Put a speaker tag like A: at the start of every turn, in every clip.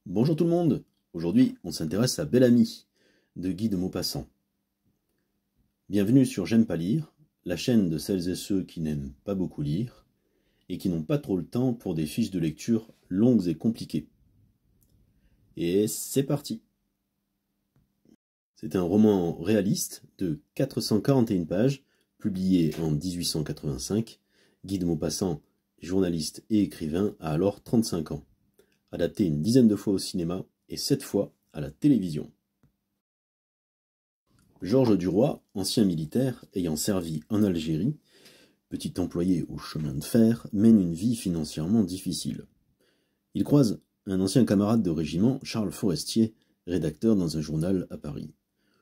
A: Bonjour tout le monde. Aujourd'hui, on s'intéresse à Bel Ami de Guy de Maupassant. Bienvenue sur J'aime pas lire, la chaîne de celles et ceux qui n'aiment pas beaucoup lire et qui n'ont pas trop le temps pour des fiches de lecture longues et compliquées. Et c'est parti. C'est un roman réaliste de 441 pages, publié en 1885. Guy de Maupassant, journaliste et écrivain, a alors 35 ans. Adapté une dizaine de fois au cinéma et 7 fois à la télévision. Georges Duroy, ancien militaire ayant servi en Algérie, petit employé au chemin de fer, mène une vie financièrement difficile. Il croise un ancien camarade de régiment, Charles Forestier, rédacteur dans un journal à Paris.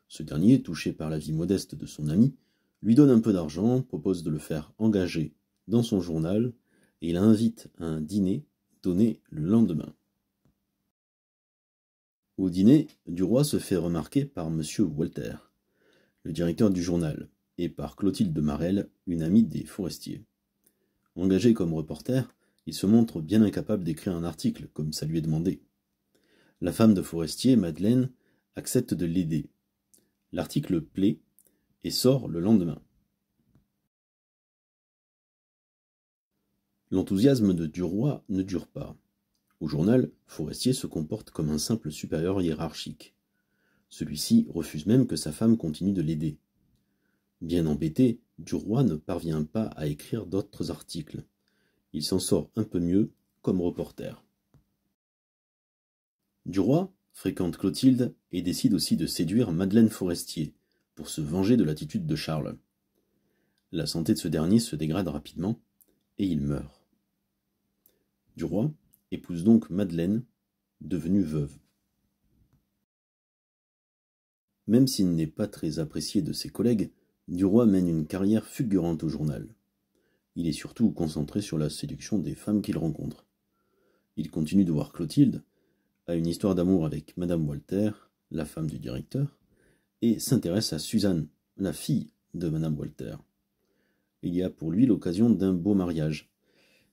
A: Ce dernier, touché par la vie modeste de son ami, lui donne un peu d'argent, propose de le faire engager dans son journal et l'invite à un dîner donné le lendemain. Au dîner, Duroy se fait remarquer par M. Walter, le directeur du journal, et par Clotilde Marelle, une amie des Forestiers. Engagé comme reporter, il se montre bien incapable d'écrire un article, comme ça lui est demandé. La femme de Forestier, Madeleine, accepte de l'aider. L'article plaît et sort le lendemain. L'enthousiasme de Duroy ne dure pas. Au journal, Forestier se comporte comme un simple supérieur hiérarchique. Celui-ci refuse même que sa femme continue de l'aider. Bien embêté, Duroy ne parvient pas à écrire d'autres articles. Il s'en sort un peu mieux comme reporter. Duroy fréquente Clotilde et décide aussi de séduire Madeleine Forestier pour se venger de l'attitude de Charles. La santé de ce dernier se dégrade rapidement et il meurt. Duroy épouse donc Madeleine, devenue veuve. Même s'il n'est pas très apprécié de ses collègues, Duroy mène une carrière fulgurante au journal. Il est surtout concentré sur la séduction des femmes qu'il rencontre. Il continue de voir Clotilde, a une histoire d'amour avec Madame Walter, la femme du directeur, et s'intéresse à Suzanne, la fille de Madame Walter. Il y a pour lui l'occasion d'un beau mariage,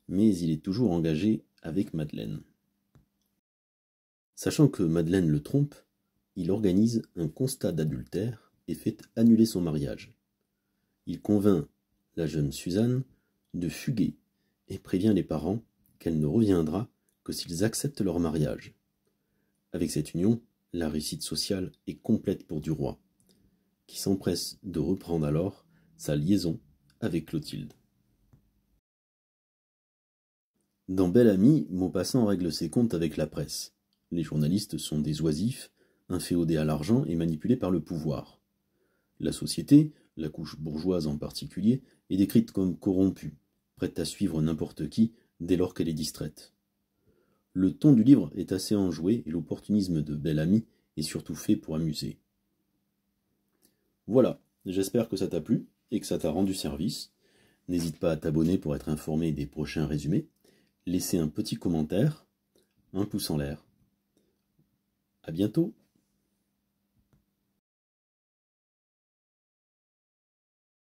A: mais il est toujours engagé avec Madeleine. Sachant que Madeleine le trompe, il organise un constat d'adultère et fait annuler son mariage. Il convainc la jeune Suzanne de fuguer et prévient les parents qu'elle ne reviendra que s'ils acceptent leur mariage. Avec cette union, la réussite sociale est complète pour Duroy, qui s'empresse de reprendre alors sa liaison avec Clotilde. Dans Bel Ami, Maupassant règle ses comptes avec la presse. Les journalistes sont des oisifs, inféodés à l'argent et manipulés par le pouvoir. La société, la couche bourgeoise en particulier, est décrite comme corrompue, prête à suivre n'importe qui dès lors qu'elle est distraite. Le ton du livre est assez enjoué et l'opportunisme de Bel Ami est surtout fait pour amuser. Voilà, j'espère que ça t'a plu et que ça t'a rendu service. N'hésite pas à t'abonner pour être informé des prochains résumés. Laissez un petit commentaire, un pouce en l'air. À bientôt.